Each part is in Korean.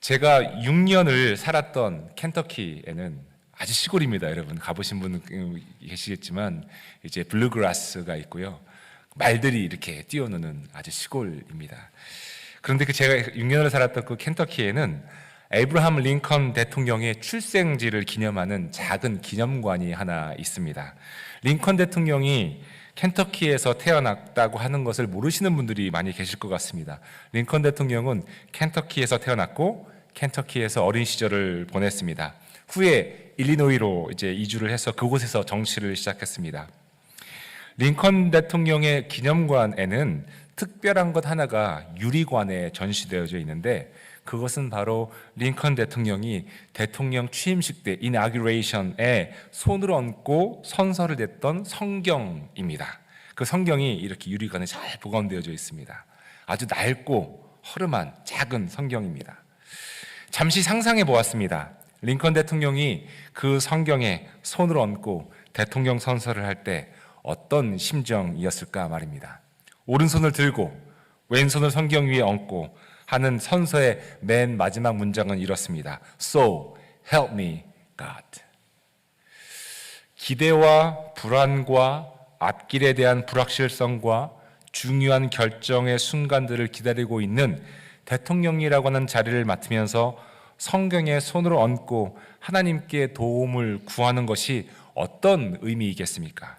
제가 6년을 살았던 켄터키에는 아주 시골입니다. 여러분 가보신 분 계시겠지만 이제 블루그라스가 있고요. 말들이 이렇게 뛰어노는 아주 시골입니다. 그런데 제가 6년을 살았던 그 켄터키에는 에이브러함 링컨 대통령의 출생지를 기념하는 작은 기념관이 하나 있습니다. 링컨 대통령이 켄터키에서 태어났다고 하는 것을 모르시는 분들이 많이 계실 것 같습니다. 링컨 대통령은 켄터키에서 태어났고 켄터키에서 어린 시절을 보냈습니다. 후에 일리노이로 이제 이주를 해서 그곳에서 정치를 시작했습니다. 링컨 대통령의 기념관에는 특별한 것 하나가 유리관에 전시되어져 있는데 그것은 바로 링컨 대통령이 대통령 취임식 때 이나규레이션에 손을 얹고 선서를 냈던 성경입니다. 그 성경이 이렇게 유리관에 잘 보관되어져 있습니다. 아주 낡고 허름한 작은 성경입니다. 잠시 상상해 보았습니다. 링컨 대통령이 그 성경에 손을 얹고 대통령 선서를 할 때 어떤 심정이었을까 말입니다. 오른손을 들고 왼손을 성경 위에 얹고 하는 선서의 맨 마지막 문장은 이렇습니다. So help me God. 기대와 불안과 앞길에 대한 불확실성과 중요한 결정의 순간들을 기다리고 있는 대통령이라고 하는 자리를 맡으면서 성경에 손을 얹고 하나님께 도움을 구하는 것이 어떤 의미이겠습니까?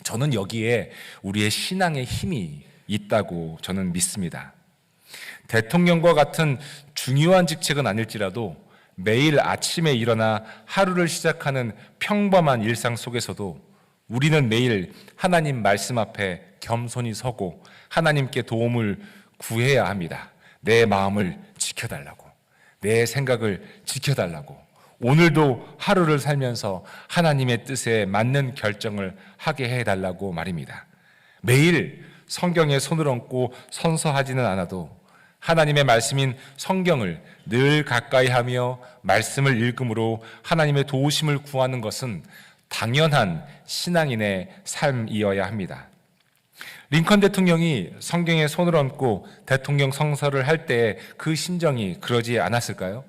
저는 여기에 우리의 신앙의 힘이 있다고 저는 믿습니다. 대통령과 같은 중요한 직책은 아닐지라도 매일 아침에 일어나 하루를 시작하는 평범한 일상 속에서도 우리는 매일 하나님 말씀 앞에 겸손히 서고 하나님께 도움을 구해야 합니다. 내 마음을 지켜달라고, 내 생각을 지켜달라고, 오늘도 하루를 살면서 하나님의 뜻에 맞는 결정을 하게 해달라고 말입니다. 매일 성경에 손을 얹고 선서하지는 않아도 하나님의 말씀인 성경을 늘 가까이 하며 말씀을 읽음으로 하나님의 도우심을 구하는 것은 당연한 신앙인의 삶이어야 합니다. 링컨 대통령이 성경에 손을 얹고 대통령 선서를 할 때 그 심정이 그러지 않았을까요?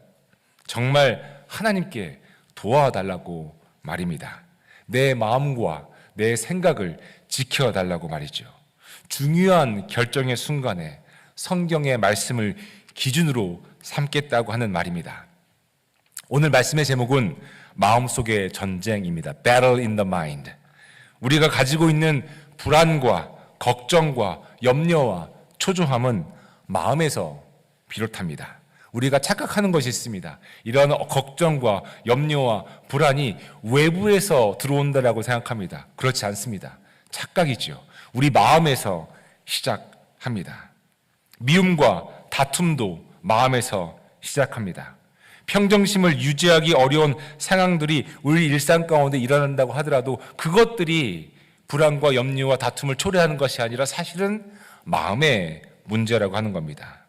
정말 하나님께 도와달라고 말입니다. 내 마음과 내 생각을 지켜달라고 말이죠. 중요한 결정의 순간에 성경의 말씀을 기준으로 삼겠다고 하는 말입니다. 오늘 말씀의 제목은 마음속의 전쟁입니다. Battle in the mind. 우리가 가지고 있는 불안과 걱정과 염려와 초조함은 마음에서 비롯합니다. 우리가 착각하는 것이 있습니다. 이런 걱정과 염려와 불안이 외부에서 들어온다라고 생각합니다. 그렇지 않습니다. 착각이죠. 우리 마음에서 시작합니다. 미움과 다툼도 마음에서 시작합니다. 평정심을 유지하기 어려운 상황들이 우리 일상 가운데 일어난다고 하더라도 그것들이 불안과 염려와 다툼을 초래하는 것이 아니라 사실은 마음의 문제라고 하는 겁니다.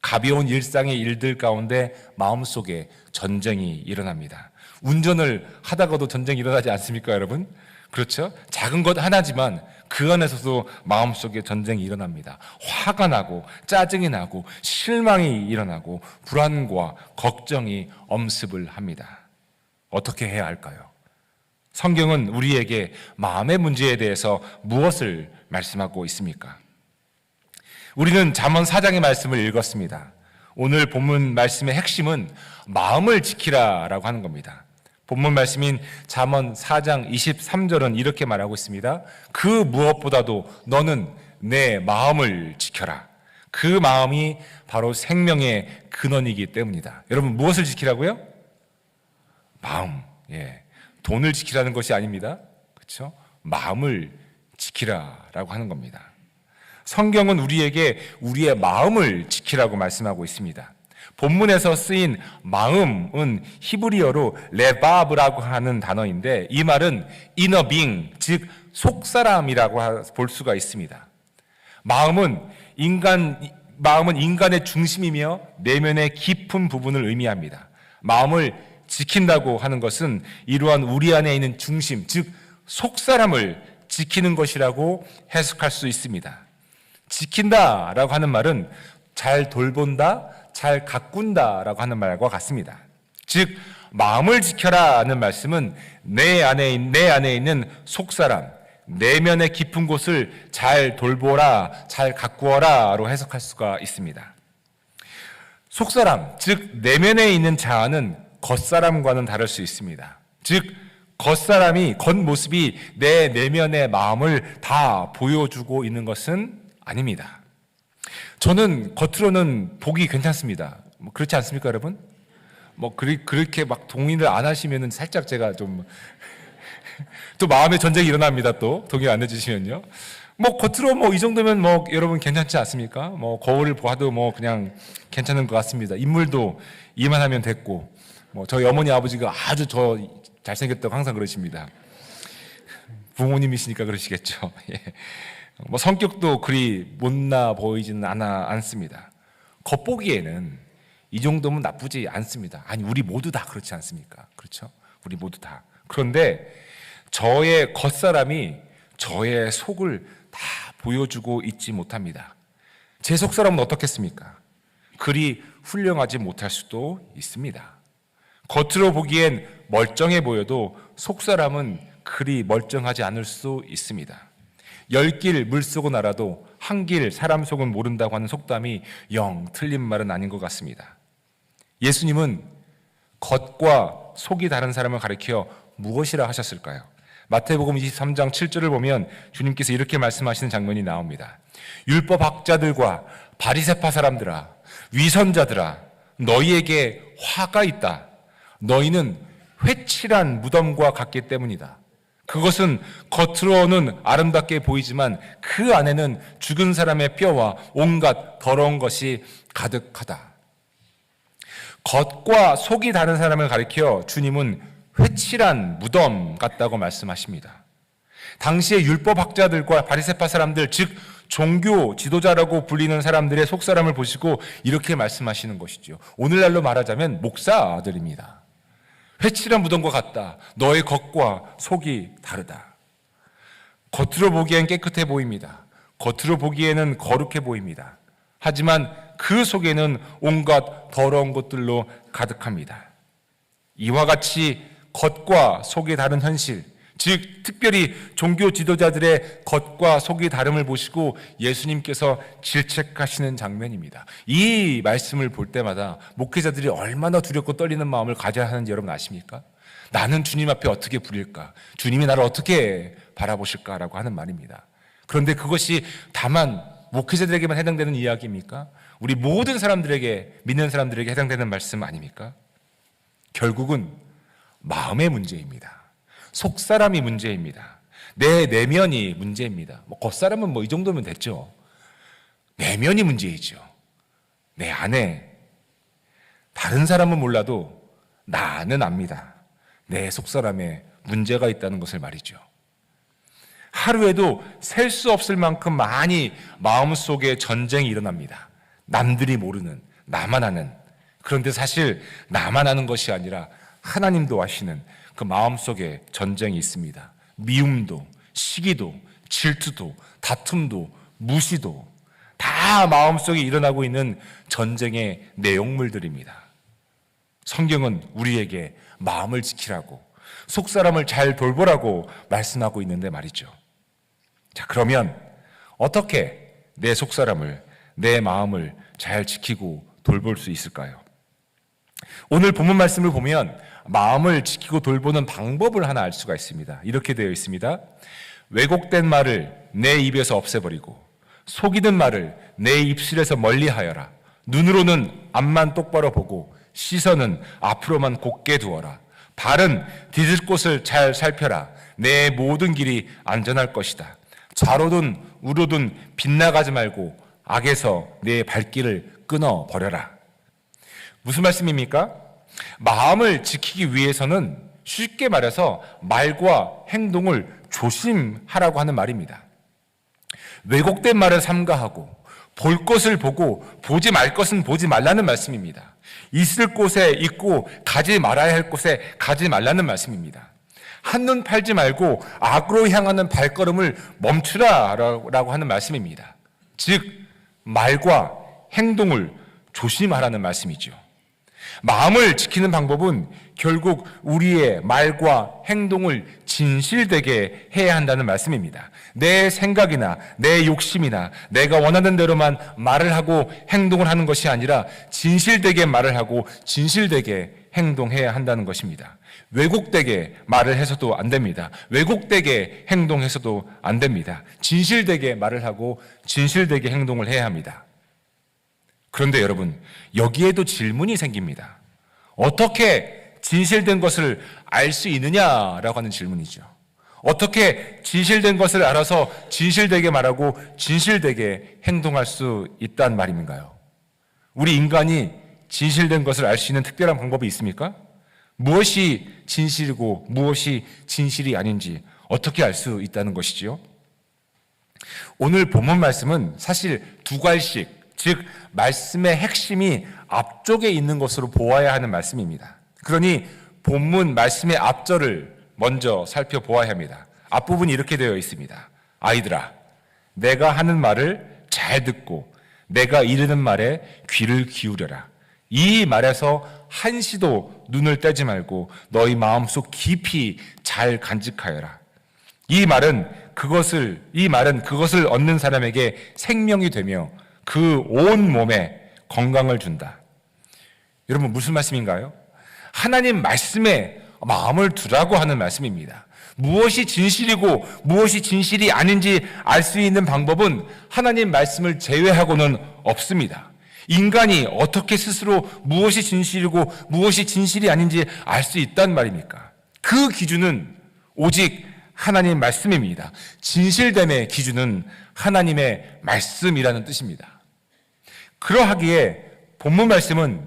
가벼운 일상의 일들 가운데 마음속에 전쟁이 일어납니다. 운전을 하다가도 전쟁이 일어나지 않습니까, 여러분? 그렇죠? 작은 것 하나지만 그 안에서도 마음속에 전쟁이 일어납니다. 화가 나고 짜증이 나고 실망이 일어나고 불안과 걱정이 엄습을 합니다. 어떻게 해야 할까요? 성경은 우리에게 마음의 문제에 대해서 무엇을 말씀하고 있습니까? 우리는 잠언 4장의 말씀을 읽었습니다. 오늘 본문 말씀의 핵심은 마음을 지키라라고 하는 겁니다. 본문 말씀인 잠언 4장 23절은 이렇게 말하고 있습니다. 그 무엇보다도 너는 내 마음을 지켜라. 그 마음이 바로 생명의 근원이기 때문이다. 여러분 무엇을 지키라고요? 마음. 예. 돈을 지키라는 것이 아닙니다. 그렇죠? 마음을 지키라라고 하는 겁니다. 성경은 우리에게 우리의 마음을 지키라고 말씀하고 있습니다. 본문에서 쓰인 마음은 히브리어로 레바브라고 하는 단어인데 이 말은 inner being, 즉 속사람이라고 볼 수가 있습니다. 마음은 인간의 중심이며 내면의 깊은 부분을 의미합니다. 마음을 지킨다고 하는 것은 이러한 우리 안에 있는 중심, 즉 속사람을 지키는 것이라고 해석할 수 있습니다. 지킨다라고 하는 말은 잘 돌본다, 잘 가꾼다라고 하는 말과 같습니다. 즉 마음을 지켜라는 말씀은 내 안에 있는 속사람, 내면의 깊은 곳을 잘 돌보라, 잘 가꾸어라로 해석할 수가 있습니다. 속사람, 즉 내면에 있는 자아는 겉사람과는 다를 수 있습니다. 즉 겉모습이 내 내면의 마음을 다 보여주고 있는 것은 아닙니다. 저는 겉으로는 보기 괜찮습니다. 그렇지 않습니까, 여러분? 그렇게 막 동의를 안 하시면은 살짝 제가 좀 또 마음의 전쟁이 일어납니다. 또 동의 안 해주시면요. 겉으로 이 정도면 여러분 괜찮지 않습니까? 거울을 봐도 그냥 괜찮은 것 같습니다. 인물도 이만하면 됐고, 저희 어머니 아버지가 아주 저 잘생겼다고 항상 그러십니다. 부모님이시니까 그러시겠죠. 예. 성격도 그리 못나 보이지는 않습니다. 겉보기에는 이 정도면 나쁘지 않습니다. 아니, 우리 모두 다 그렇지 않습니까? 그렇죠? 우리 모두 다. 그런데 저의 겉사람이 저의 속을 다 보여주고 있지 못합니다. 제 속사람은 어떻겠습니까? 그리 훌륭하지 못할 수도 있습니다. 겉으로 보기엔 멀쩡해 보여도 속사람은 그리 멀쩡하지 않을 수 있습니다. 10길 물속은 알아도 한 길 사람 속은 모른다고 하는 속담이 영 틀린 말은 아닌 것 같습니다. 예수님은 겉과 속이 다른 사람을 가리켜 무엇이라 하셨을까요? 마태복음 23장 7절을 보면 주님께서 이렇게 말씀하시는 장면이 나옵니다. 율법 학자들과 바리새파 사람들아, 위선자들아, 너희에게 화가 있다. 너희는 회칠한 무덤과 같기 때문이다. 그것은 겉으로는 아름답게 보이지만 그 안에는 죽은 사람의 뼈와 온갖 더러운 것이 가득하다. 겉과 속이 다른 사람을 가리켜 주님은 회칠한 무덤 같다고 말씀하십니다. 당시의 율법학자들과 바리새파 사람들, 즉 종교 지도자라고 불리는 사람들의 속사람을 보시고 이렇게 말씀하시는 것이죠. 오늘날로 말하자면 목사들입니다. 회칠한 무덤과 같다. 너의 겉과 속이 다르다. 겉으로 보기엔 깨끗해 보입니다. 겉으로 보기에는 거룩해 보입니다. 하지만 그 속에는 온갖 더러운 것들로 가득합니다. 이와 같이 겉과 속이 다른 현실, 즉 특별히 종교 지도자들의 겉과 속이 다름을 보시고 예수님께서 질책하시는 장면입니다. 이 말씀을 볼 때마다 목회자들이 얼마나 두렵고 떨리는 마음을 가져야 하는지 여러분 아십니까? 나는 주님 앞에 어떻게 부릴까? 주님이 나를 어떻게 바라보실까라고 하는 말입니다. 그런데 그것이 다만 목회자들에게만 해당되는 이야기입니까? 우리 모든 사람들에게, 믿는 사람들에게 해당되는 말씀 아닙니까? 결국은 마음의 문제입니다. 속사람이 문제입니다. 내 내면이 문제입니다. 겉사람은 이 정도면 됐죠. 내면이 문제이죠. 내 안에 다른 사람은 몰라도 나는 압니다. 내 속사람에 문제가 있다는 것을 말이죠. 하루에도 셀 수 없을 만큼 많이 마음속에 전쟁이 일어납니다. 남들이 모르는, 나만 아는. 그런데 사실 나만 아는 것이 아니라 하나님도 아시는 그 마음속에 전쟁이 있습니다. 미움도, 시기도, 질투도, 다툼도, 무시도 다 마음속에 일어나고 있는 전쟁의 내용물들입니다. 성경은 우리에게 마음을 지키라고, 속사람을 잘 돌보라고 말씀하고 있는데 말이죠. 자, 그러면 어떻게 내 속사람을, 내 마음을 잘 지키고 돌볼 수 있을까요? 오늘 본문 말씀을 보면 마음을 지키고 돌보는 방법을 하나 알 수가 있습니다. 이렇게 되어 있습니다. 왜곡된 말을 내 입에서 없애버리고 속이는 말을 내 입술에서 멀리하여라. 눈으로는 앞만 똑바로 보고 시선은 앞으로만 곧게 두어라. 발은 디딜 곳을 잘 살펴라. 내 모든 길이 안전할 것이다. 좌로든 우로든 빗나가지 말고 악에서 내 발길을 끊어버려라. 무슨 말씀입니까? 마음을 지키기 위해서는 쉽게 말해서 말과 행동을 조심하라고 하는 말입니다. 왜곡된 말을 삼가하고 볼 것을 보고 보지 말 것은 보지 말라는 말씀입니다. 있을 곳에 있고 가지 말아야 할 곳에 가지 말라는 말씀입니다. 한눈 팔지 말고 악으로 향하는 발걸음을 멈추라라고 하는 말씀입니다. 즉 말과 행동을 조심하라는 말씀이죠. 마음을 지키는 방법은 결국 우리의 말과 행동을 진실되게 해야 한다는 말씀입니다. 내 생각이나 내 욕심이나 내가 원하는 대로만 말을 하고 행동을 하는 것이 아니라 진실되게 말을 하고 진실되게 행동해야 한다는 것입니다. 왜곡되게 말을 해서도 안 됩니다. 왜곡되게 행동해서도 안 됩니다. 진실되게 말을 하고 진실되게 행동을 해야 합니다. 그런데 여러분, 여기에도 질문이 생깁니다. 어떻게 진실된 것을 알 수 있느냐라고 하는 질문이죠. 어떻게 진실된 것을 알아서 진실되게 말하고 진실되게 행동할 수 있단 말인가요? 우리 인간이 진실된 것을 알 수 있는 특별한 방법이 있습니까? 무엇이 진실이고 무엇이 진실이 아닌지 어떻게 알 수 있다는 것이지요? 오늘 본문 말씀은 사실 두 갈씩, 즉 말씀의 핵심이 앞쪽에 있는 것으로 보아야 하는 말씀입니다. 그러니 본문 말씀의 앞절을 먼저 살펴보아야 합니다. 앞부분이 이렇게 되어 있습니다. 아이들아, 내가 하는 말을 잘 듣고 내가 이르는 말에 귀를 기울여라. 이 말에서 한시도 눈을 떼지 말고 너희 마음속 깊이 잘 간직하여라. 이 말은 그것을 얻는 사람에게 생명이 되며 그 온 몸에 건강을 준다. 여러분, 무슨 말씀인가요? 하나님 말씀에 마음을 두라고 하는 말씀입니다. 무엇이 진실이고 무엇이 진실이 아닌지 알 수 있는 방법은 하나님 말씀을 제외하고는 없습니다. 인간이 어떻게 스스로 무엇이 진실이고 무엇이 진실이 아닌지 알 수 있단 말입니까? 그 기준은 오직 하나님 말씀입니다. 진실됨의 기준은 하나님의 말씀이라는 뜻입니다. 그러하기에 본문 말씀은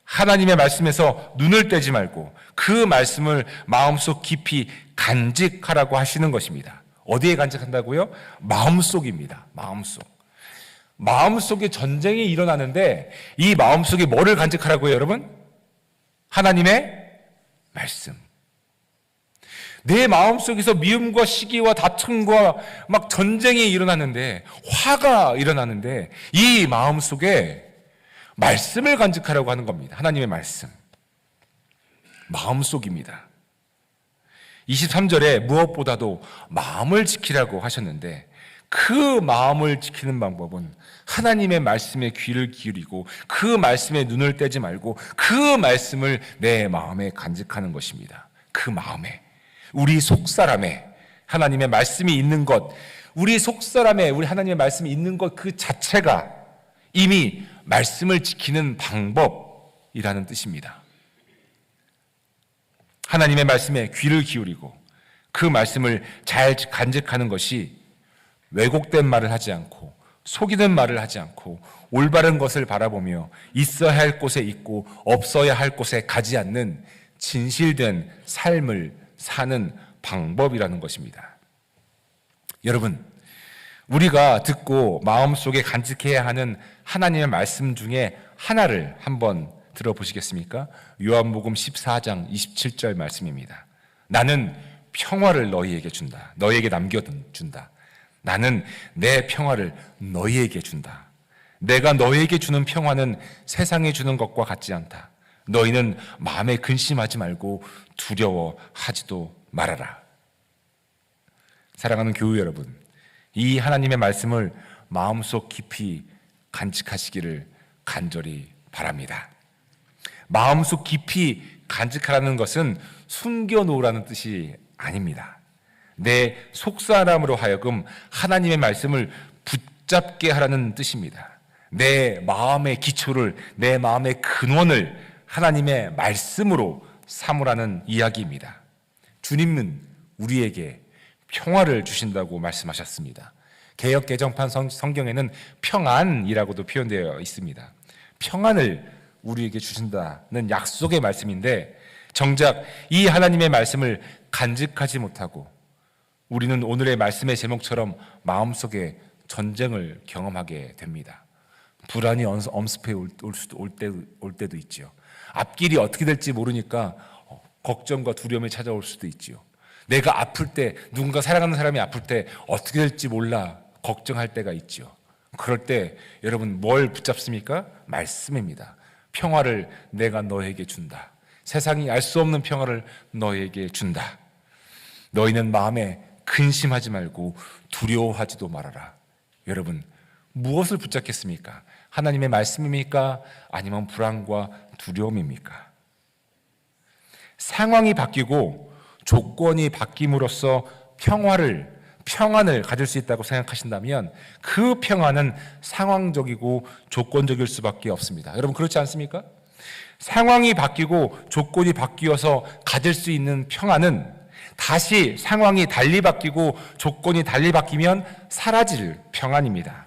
하나님의 말씀에서 눈을 떼지 말고 그 말씀을 마음속 깊이 간직하라고 하시는 것입니다. 어디에 간직한다고요? 마음속입니다. 마음속에 전쟁이 일어나는데 이 마음속에 뭐를 간직하라고요, 여러분? 하나님의 말씀. 내 마음속에서 미움과 시기와 다툼과 막 전쟁이 일어나는데, 화가 일어나는데 이 마음속에 말씀을 간직하라고 하는 겁니다. 하나님의 말씀. 마음속입니다. 23절에 무엇보다도 마음을 지키라고 하셨는데 그 마음을 지키는 방법은 하나님의 말씀에 귀를 기울이고 그 말씀에 눈을 떼지 말고 그 말씀을 내 마음에 간직하는 것입니다. 그 마음에, 우리 속사람에 하나님의 말씀이 있는 것, 우리 속사람에 우리 하나님의 말씀이 있는 것 그 자체가 이미 말씀을 지키는 방법이라는 뜻입니다. 하나님의 말씀에 귀를 기울이고 그 말씀을 잘 간직하는 것이 왜곡된 말을 하지 않고 속이는 말을 하지 않고 올바른 것을 바라보며 있어야 할 곳에 있고 없어야 할 곳에 가지 않는 진실된 삶을 사는 방법이라는 것입니다. 여러분, 우리가 듣고 마음속에 간직해야 하는 하나님의 말씀 중에 하나를 한번 들어보시겠습니까? 요한복음 14장 27절 말씀입니다. 나는 평화를 너희에게 준다. 너희에게 남겨준다. 나는 내 평화를 너희에게 준다. 내가 너희에게 주는 평화는 세상에 주는 것과 같지 않다. 너희는 마음에 근심하지 말고 두려워하지도 말아라. 사랑하는 교우 여러분, 이 하나님의 말씀을 마음속 깊이 간직하시기를 간절히 바랍니다. 마음속 깊이 간직하라는 것은 숨겨놓으라는 뜻이 아닙니다. 내 속사람으로 하여금 하나님의 말씀을 붙잡게 하라는 뜻입니다. 내 마음의 기초를, 내 마음의 근원을 하나님의 말씀으로 삼으라는 이야기입니다. 주님은 우리에게 평화를 주신다고 말씀하셨습니다. 개역 개정판 성경에는 평안이라고도 표현되어 있습니다. 평안을 우리에게 주신다는 약속의 말씀인데 정작 이 하나님의 말씀을 간직하지 못하고 우리는 오늘의 말씀의 제목처럼 마음속에 전쟁을 경험하게 됩니다. 불안이 엄습해 올 때도 있지요. 앞길이 어떻게 될지 모르니까 걱정과 두려움이 찾아올 수도 있지요. 내가 아플 때, 누군가 사랑하는 사람이 아플 때 어떻게 될지 몰라 걱정할 때가 있지요. 그럴 때 여러분 뭘 붙잡습니까? 말씀입니다. 평화를 내가 너에게 준다. 세상이 알 수 없는 평화를 너에게 준다. 너희는 마음에 근심하지 말고 두려워하지도 말아라. 여러분, 무엇을 붙잡겠습니까? 하나님의 말씀입니까? 아니면 불안과 두려움입니까? 상황이 바뀌고 조건이 바뀜으로써 평안을 가질 수 있다고 생각하신다면 그 평안은 상황적이고 조건적일 수밖에 없습니다. 여러분 그렇지 않습니까? 상황이 바뀌고 조건이 바뀌어서 가질 수 있는 평안은 다시 상황이 달리 바뀌고 조건이 달리 바뀌면 사라질 평안입니다.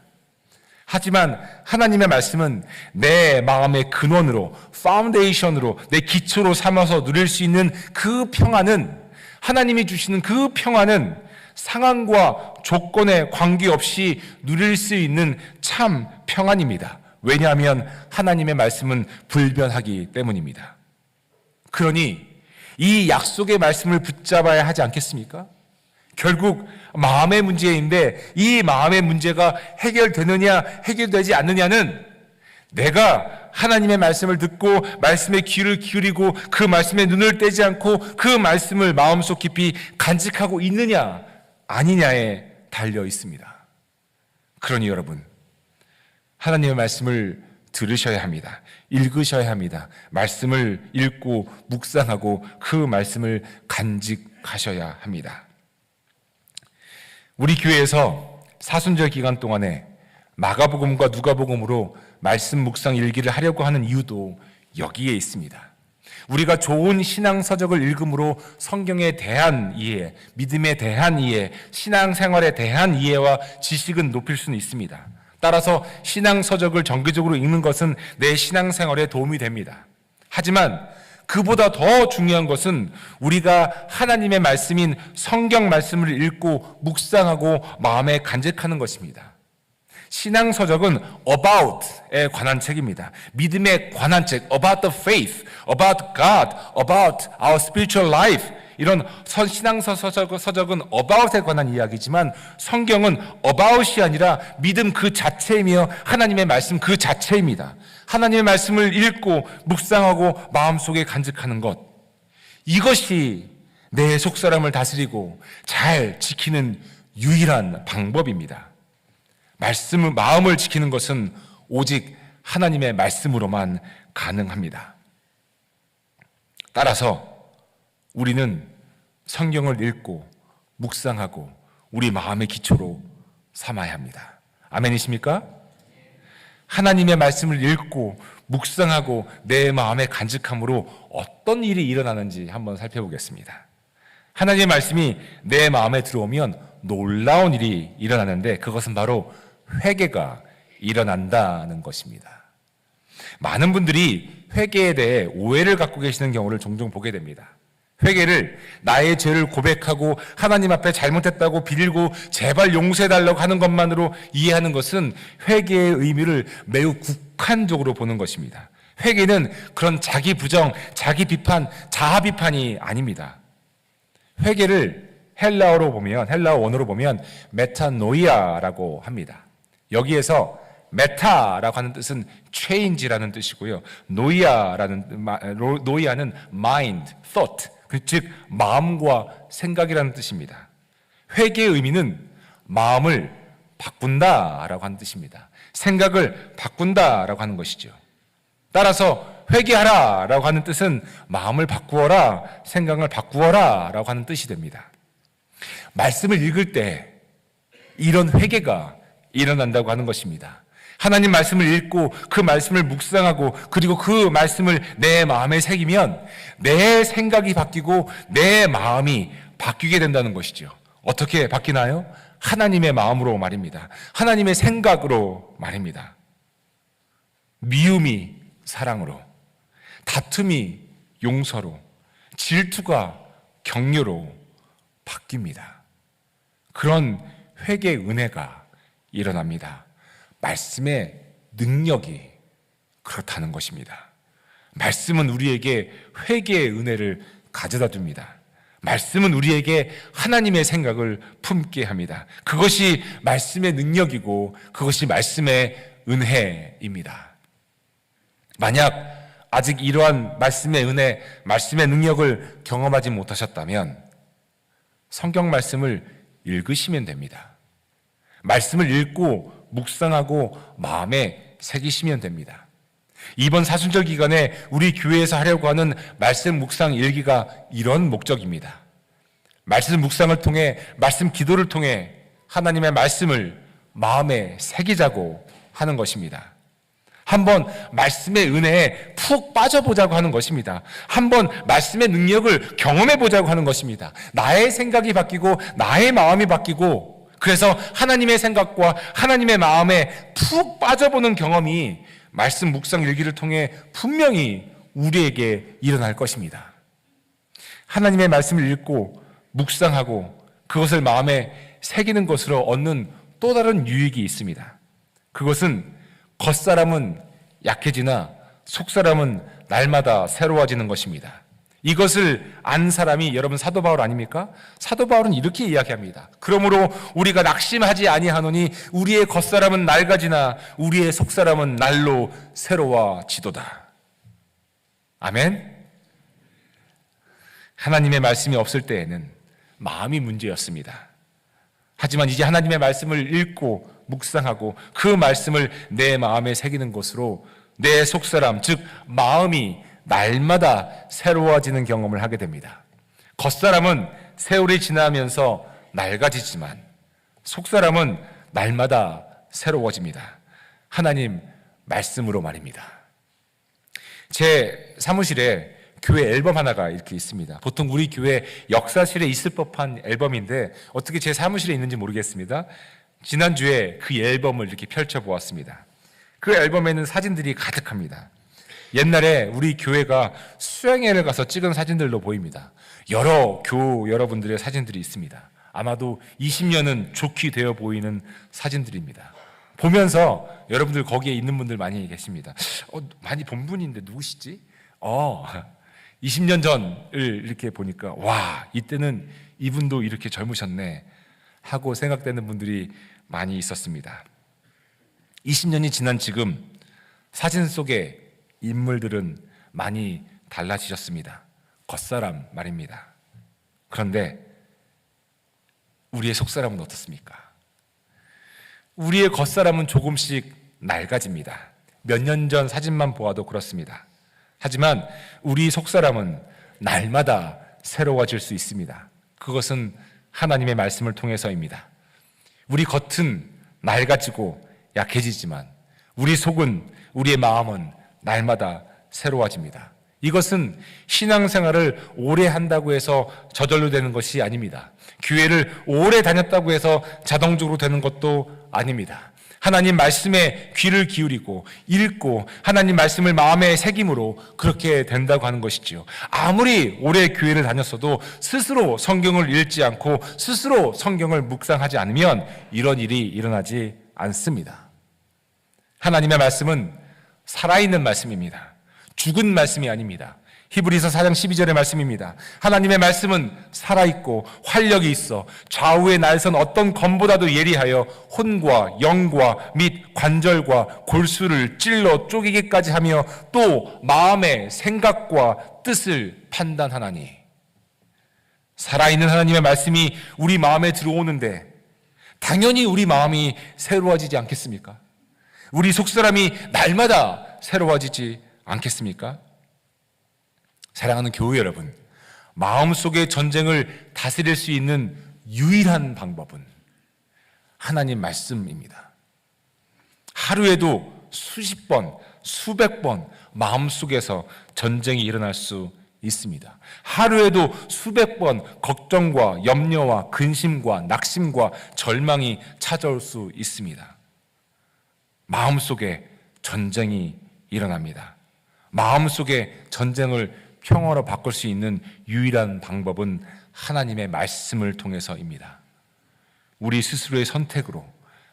하지만 하나님의 말씀은 내 마음의 근원으로, 파운데이션으로, 내 기초로 삼아서 누릴 수 있는 그 평안은, 하나님이 주시는 그 평안은 상황과 조건에 관계없이 누릴 수 있는 참 평안입니다. 왜냐하면 하나님의 말씀은 불변하기 때문입니다. 그러니 이 약속의 말씀을 붙잡아야 하지 않겠습니까? 결국 마음의 문제인데 이 마음의 문제가 해결되느냐 해결되지 않느냐는 내가 하나님의 말씀을 듣고 말씀에 귀를 기울이고 그 말씀에 눈을 떼지 않고 그 말씀을 마음속 깊이 간직하고 있느냐 아니냐에 달려 있습니다. 그러니 여러분, 하나님의 말씀을 들으셔야 합니다. 읽으셔야 합니다. 말씀을 읽고 묵상하고 그 말씀을 간직하셔야 합니다. 우리 교회에서 사순절 기간 동안에 마가복음과 누가복음으로 말씀 묵상 일기를 하려고 하는 이유도 여기에 있습니다. 우리가 좋은 신앙 서적을 읽음으로 성경에 대한 이해, 믿음에 대한 이해, 신앙생활에 대한 이해와 지식은 높일 수는 있습니다. 따라서 신앙 서적을 정기적으로 읽는 것은 내 신앙생활에 도움이 됩니다. 하지만 그보다 더 중요한 것은 우리가 하나님의 말씀인 성경 말씀을 읽고 묵상하고 마음에 간직하는 것입니다. 신앙 서적은 about에 관한 책입니다. 믿음에 관한 책, about the faith, about God, about our spiritual life. 이런 신앙 서적은 about에 관한 이야기지만 성경은 about이 아니라 믿음 그 자체이며 하나님의 말씀 그 자체입니다. 하나님의 말씀을 읽고 묵상하고 마음속에 간직하는 것, 이것이 내 속사람을 다스리고 잘 지키는 유일한 방법입니다. 마음을 지키는 것은 오직 하나님의 말씀으로만 가능합니다. 따라서 우리는 성경을 읽고 묵상하고 우리 마음의 기초로 삼아야 합니다. 아멘이십니까? 하나님의 말씀을 읽고 묵상하고 내 마음에 간직함으로 어떤 일이 일어나는지 한번 살펴보겠습니다. 하나님의 말씀이 내 마음에 들어오면 놀라운 일이 일어나는데 그것은 바로 회개가 일어난다는 것입니다. 많은 분들이 회개에 대해 오해를 갖고 계시는 경우를 종종 보게 됩니다. 회개를 나의 죄를 고백하고 하나님 앞에 잘못했다고 빌고 제발 용서해달라고 하는 것만으로 이해하는 것은 회개의 의미를 매우 국한적으로 보는 것입니다. 회개는 그런 자기 부정, 자기 비판, 자아 비판이 아닙니다. 회개를 헬라어 원어로 보면 메타노이아라고 합니다. 여기에서 메타라고 하는 뜻은 change라는 뜻이고요. 노이아는 mind, thought, 즉 마음과 생각이라는 뜻입니다. 회개의 의미는 마음을 바꾼다라고 하는 뜻입니다. 생각을 바꾼다라고 하는 것이죠. 따라서 회개하라라고 하는 뜻은 마음을 바꾸어라, 생각을 바꾸어라라고 하는 뜻이 됩니다. 말씀을 읽을 때 이런 회개가 일어난다고 하는 것입니다. 하나님 말씀을 읽고 그 말씀을 묵상하고 그리고 그 말씀을 내 마음에 새기면 내 생각이 바뀌고 내 마음이 바뀌게 된다는 것이죠. 어떻게 바뀌나요? 하나님의 마음으로 말입니다. 하나님의 생각으로 말입니다. 미움이 사랑으로, 다툼이 용서로, 질투가 격려로 바뀝니다. 그런 회개의 은혜가 일어납니다. 말씀의 능력이 그렇다는 것입니다. 말씀은 우리에게 회개의 은혜를 가져다 줍니다. 말씀은 우리에게 하나님의 생각을 품게 합니다. 그것이 말씀의 능력이고 그것이 말씀의 은혜입니다. 만약 아직 이러한 말씀의 은혜, 말씀의 능력을 경험하지 못하셨다면 성경 말씀을 읽으시면 됩니다. 말씀을 읽고 묵상하고 마음에 새기시면 됩니다. 이번 사순절 기간에 우리 교회에서 하려고 하는 말씀 묵상 일기가 이런 목적입니다. 말씀 묵상을 통해, 말씀 기도를 통해 하나님의 말씀을 마음에 새기자고 하는 것입니다. 한번 말씀의 은혜에 푹 빠져보자고 하는 것입니다. 한번 말씀의 능력을 경험해보자고 하는 것입니다. 나의 생각이 바뀌고 나의 마음이 바뀌고, 그래서 하나님의 생각과 하나님의 마음에 푹 빠져보는 경험이 말씀 묵상 일기를 통해 분명히 우리에게 일어날 것입니다. 하나님의 말씀을 읽고 묵상하고 그것을 마음에 새기는 것으로 얻는 또 다른 유익이 있습니다. 그것은 겉사람은 약해지나 속사람은 날마다 새로워지는 것입니다. 이것을 안 사람이 여러분 사도 바울 아닙니까? 사도 바울은 이렇게 이야기합니다. 그러므로 우리가 낙심하지 아니하노니 우리의 겉사람은 낡아지나 우리의 속사람은 날로 새로워지도다. 아멘. 하나님의 말씀이 없을 때에는 마음이 문제였습니다. 하지만 이제 하나님의 말씀을 읽고 묵상하고 그 말씀을 내 마음에 새기는 것으로 내 속사람, 즉 마음이 날마다 새로워지는 경험을 하게 됩니다. 겉사람은 세월이 지나면서 낡아지지만 속사람은 날마다 새로워집니다. 하나님 말씀으로 말입니다. 제 사무실에 교회 앨범 하나가 이렇게 있습니다. 보통 우리 교회 역사실에 있을 법한 앨범인데 어떻게 제 사무실에 있는지 모르겠습니다. 지난주에 그 앨범을 이렇게 펼쳐보았습니다. 그 앨범에는 사진들이 가득합니다. 옛날에 우리 교회가 수양회를 가서 찍은 사진들로 보입니다. 여러 교우 여러분들의 사진들이 있습니다. 아마도 20년은 좋게 되어 보이는 사진들입니다. 보면서 여러분들 거기에 있는 분들 많이 계십니다. 많이 본 분인데 누구시지? 20년 전을 이렇게 보니까 와, 이때는 이분도 이렇게 젊으셨네 하고 생각되는 분들이 많이 있었습니다. 20년이 지난 지금 사진 속의 인물들은 많이 달라지셨습니다. 겉사람 말입니다. 그런데 우리의 속사람은 어떻습니까? 우리의 겉사람은 조금씩 낡아집니다. 몇 년 전 사진만 보아도 그렇습니다. 하지만 우리 속사람은 날마다 새로워질 수 있습니다. 그것은 하나님의 말씀을 통해서입니다. 우리 겉은 낡아지고 약해지지만 우리 속은, 우리의 마음은 날마다 새로워집니다. 이것은 신앙생활을 오래 한다고 해서 저절로 되는 것이 아닙니다. 교회를 오래 다녔다고 해서 자동적으로 되는 것도 아닙니다. 하나님 말씀에 귀를 기울이고 읽고 하나님 말씀을 마음에 새김으로 그렇게 된다고 하는 것이지요. 아무리 오래 교회를 다녔어도 스스로 성경을 읽지 않고 스스로 성경을 묵상하지 않으면 이런 일이 일어나지 않습니다. 하나님의 말씀은 살아있는 말씀입니다. 죽은 말씀이 아닙니다. 히브리서 4장 12절의 말씀입니다. 하나님의 말씀은 살아있고 활력이 있어 좌우에 날선 어떤 검보다도 예리하여 혼과 영과 및 관절과 골수를 찔러 쪼개기까지 하며 또 마음의 생각과 뜻을 판단하나니. 살아있는 하나님의 말씀이 우리 마음에 들어오는데 당연히 우리 마음이 새로워지지 않겠습니까? 우리 속사람이 날마다 새로워지지 않겠습니까? 사랑하는 교회 여러분, 마음속의 전쟁을 다스릴 수 있는 유일한 방법은 하나님 말씀입니다. 하루에도 수십 번, 수백 번 마음속에서 전쟁이 일어날 수 있습니다. 하루에도 수백 번 걱정과 염려와 근심과 낙심과 절망이 찾아올 수 있습니다. 마음속에 전쟁이 일어납니다. 마음속의 전쟁을 평화로 바꿀 수 있는 유일한 방법은 하나님의 말씀을 통해서입니다. 우리 스스로의 선택으로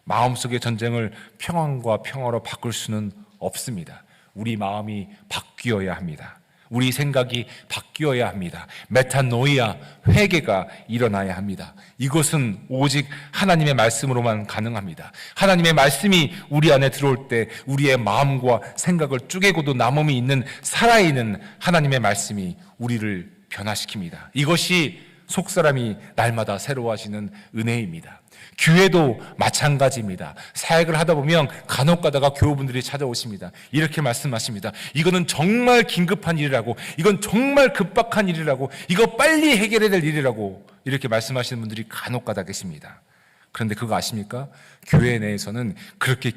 마음속의 전쟁을 평안과 평화로 바꿀 수는 없습니다. 우리 마음이 바뀌어야 합니다. 우리 생각이 바뀌어야 합니다. 메타노이아, 회개가 일어나야 합니다. 이것은 오직 하나님의 말씀으로만 가능합니다. 하나님의 말씀이 우리 안에 들어올 때 우리의 마음과 생각을 쪼개고도 남음이 있는 살아있는 하나님의 말씀이 우리를 변화시킵니다. 이것이 속사람이 날마다 새로워지는 은혜입니다. 교회도 마찬가지입니다. 사역을 하다 보면 간혹 가다가 교우분들이 찾아오십니다. 이렇게 말씀하십니다. 이거는 정말 긴급한 일이라고, 이건 정말 급박한 일이라고, 이거 빨리 해결해야 될 일이라고 이렇게 말씀하시는 분들이 간혹 가다 계십니다. 그런데 그거 아십니까? 교회 내에서는 그렇게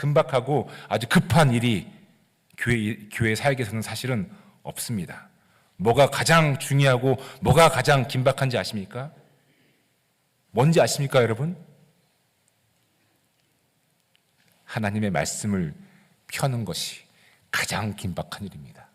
긴박하고 아주 급한 일이 교회 사역에서는 사실은 없습니다. 뭐가 가장 중요하고 뭐가 가장 긴박한지 아십니까? 뭔지 아십니까, 여러분? 하나님의 말씀을 펴는 것이 가장 긴박한 일입니다.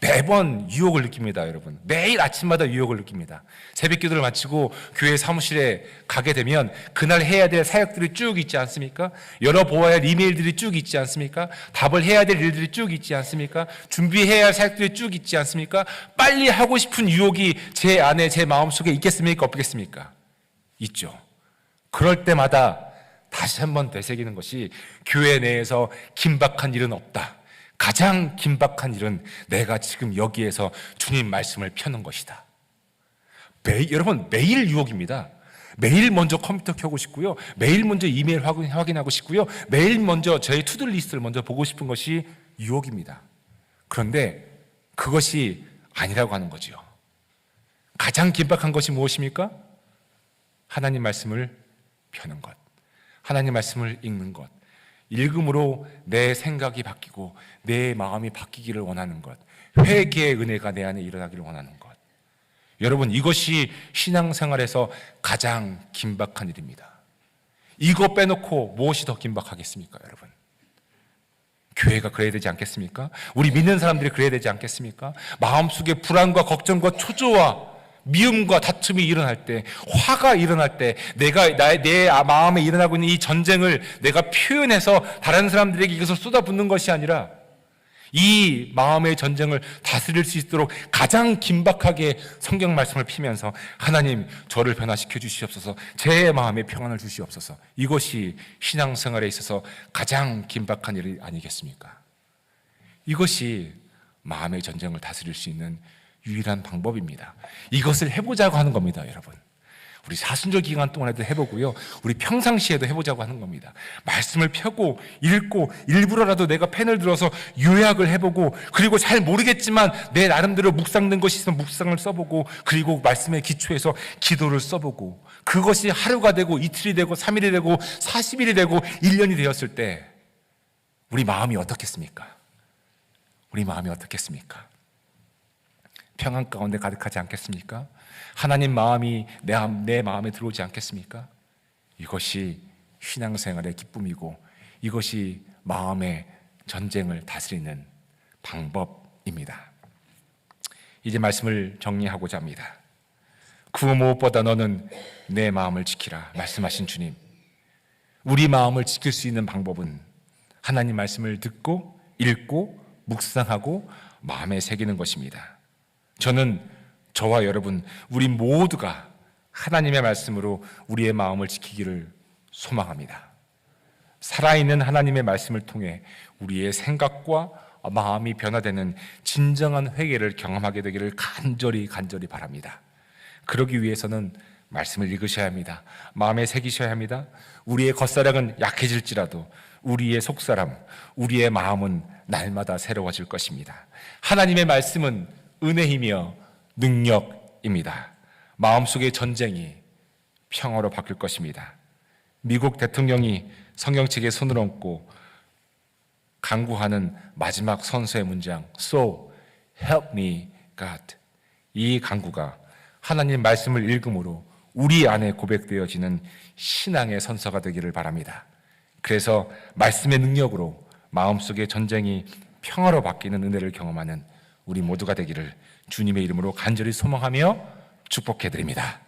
매번 유혹을 느낍니다, 여러분. 매일 아침마다 유혹을 느낍니다. 새벽 기도를 마치고 교회 사무실에 가게 되면 그날 해야 될 사역들이 쭉 있지 않습니까? 열어보아야 할 이메일들이 쭉 있지 않습니까? 답을 해야 될 일들이 쭉 있지 않습니까? 준비해야 할 사역들이 쭉 있지 않습니까? 빨리 하고 싶은 유혹이 제 안에, 제 마음속에 있겠습니까? 없겠습니까? 있죠. 그럴 때마다 다시 한번 되새기는 것이 교회 내에서 긴박한 일은 없다. 가장 긴박한 일은 내가 지금 여기에서 주님 말씀을 펴는 것이다. 여러분, 매일 유혹입니다. 매일 먼저 컴퓨터 켜고 싶고요. 매일 먼저 이메일 확인하고 싶고요. 매일 먼저 저의 투두 리스트를 먼저 보고 싶은 것이 유혹입니다. 그런데 그것이 아니라고 하는 거죠. 가장 긴박한 것이 무엇입니까? 하나님 말씀을 펴는 것. 하나님 말씀을 읽는 것. 읽음으로 내 생각이 바뀌고 내 마음이 바뀌기를 원하는 것, 회개의 은혜가 내 안에 일어나기를 원하는 것. 여러분, 이것이 신앙생활에서 가장 긴박한 일입니다. 이거 빼놓고 무엇이 더 긴박하겠습니까, 여러분? 교회가 그래야 되지 않겠습니까? 우리 믿는 사람들이 그래야 되지 않겠습니까? 마음속에 불안과 걱정과 초조와 미움과 다툼이 일어날 때, 화가 일어날 때, 내 마음에 일어나고 있는 이 전쟁을 내가 표현해서 다른 사람들에게 이것을 쏟아붓는 것이 아니라 이 마음의 전쟁을 다스릴 수 있도록 가장 긴박하게 성경 말씀을 피면서 하나님, 저를 변화시켜 주시옵소서, 제 마음에 평안을 주시옵소서. 이것이 신앙생활에 있어서 가장 긴박한 일이 아니겠습니까? 이것이 마음의 전쟁을 다스릴 수 있는 유일한 방법입니다. 이것을 해보자고 하는 겁니다, 여러분. 우리 사순절 기간 동안에도 해보고요, 우리 평상시에도 해보자고 하는 겁니다. 말씀을 펴고 읽고 일부러라도 내가 펜을 들어서 요약을 해보고, 그리고 잘 모르겠지만 내 나름대로 묵상된 것이 있으면 묵상을 써보고, 그리고 말씀의 기초에서 기도를 써보고, 그것이 하루가 되고 이틀이 되고 3일이 되고 40일이 되고 1년이 되었을 때 우리 마음이 어떻겠습니까? 우리 마음이 어떻겠습니까? 평안 가운데 가득하지 않겠습니까? 하나님 마음이 내 마음에 들어오지 않겠습니까? 이것이 신앙생활의 기쁨이고 이것이 마음의 전쟁을 다스리는 방법입니다. 이제 말씀을 정리하고자 합니다. 그 무엇보다 너는 내 마음을 지키라 말씀하신 주님, 우리 마음을 지킬 수 있는 방법은 하나님 말씀을 듣고 읽고 묵상하고 마음에 새기는 것입니다. 저는 저와 여러분, 우리 모두가 하나님의 말씀으로 우리의 마음을 지키기를 소망합니다. 살아있는 하나님의 말씀을 통해 우리의 생각과 마음이 변화되는 진정한 회개를 경험하게 되기를 간절히 바랍니다. 그러기 위해서는 말씀을 읽으셔야 합니다. 마음에 새기셔야 합니다. 우리의 겉사람은 약해질지라도 우리의 속사람, 우리의 마음은 날마다 새로워질 것입니다. 하나님의 말씀은 은혜이며 능력입니다. 마음속의 전쟁이 평화로 바뀔 것입니다. 미국 대통령이 성경책에 손을 얹고 간구하는 마지막 선서의 문장, So help me God. 이 간구가 하나님 말씀을 읽음으로 우리 안에 고백되어지는 신앙의 선서가 되기를 바랍니다. 그래서 말씀의 능력으로 마음속의 전쟁이 평화로 바뀌는 은혜를 경험하는 우리 모두가 되기를 주님의 이름으로 간절히 소망하며 축복해드립니다.